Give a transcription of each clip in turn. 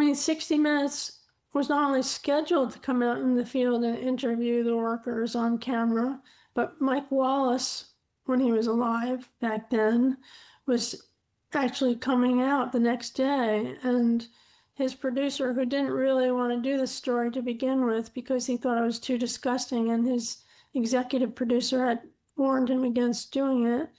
mean, 60 Minutes was not only scheduled to come out in the field and interview the workers on camera, but Mike Wallace, when he was alive back then, was actually coming out the next day. And his producer, who didn't really want to do the story to begin with because he thought it was too disgusting, and his executive producer had warned him against doing it,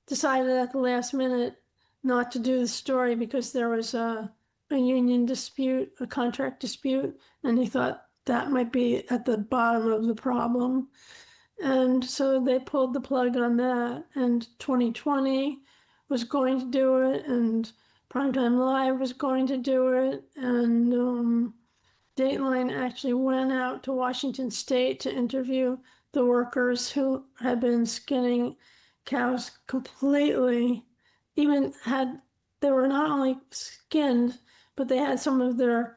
decided at the last minute not to do the story because there was a union dispute, a contract dispute, and he thought that might be at the bottom of the problem. And so they pulled the plug on that, and 2020 was going to do it, and Primetime Live was going to do it, and Dateline actually went out to Washington State to interview the workers who had been skinning cows completely. They were not only skinned, but they had some of their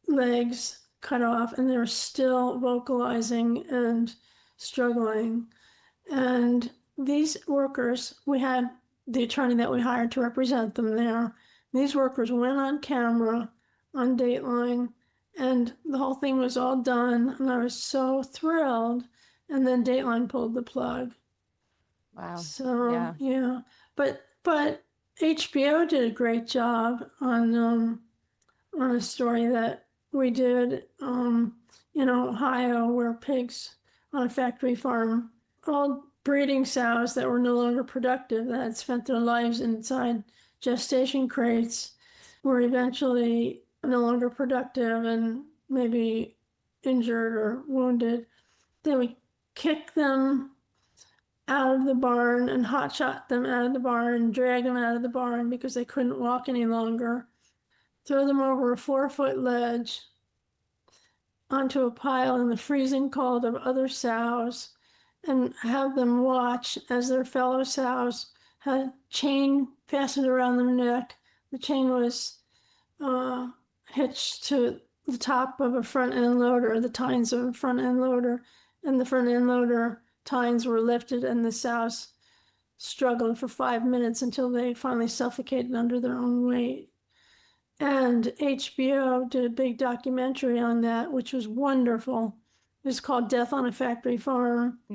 legs cut off, and they were still vocalizing and struggling. And these workers, we had the attorney that we hired to represent them there. These workers went on camera on Dateline, and the whole thing was all done, and I was so thrilled. And then Dateline pulled the plug. Wow. So yeah. But HBO did a great job on a story that we did in Ohio, where pigs on a factory farm, all breeding sows that were no longer productive, that had spent their lives inside gestation crates, were eventually no longer productive and maybe injured or wounded. They would kick them out of the barn and hotshot them out of the barn and drag them out of the barn because they couldn't walk any longer, throw them over a 4-foot ledge onto a pile in the freezing cold of other sows, and have them watch as their fellow sows had a chain fastened around their neck. The chain was hitched to the top of a front end loader, the tines of a front end loader, and the front end loader tines were lifted, and the sows struggled for 5 minutes until they finally suffocated under their own weight. And HBO did a big documentary on that, which was wonderful. It was called Death on a Factory Farm.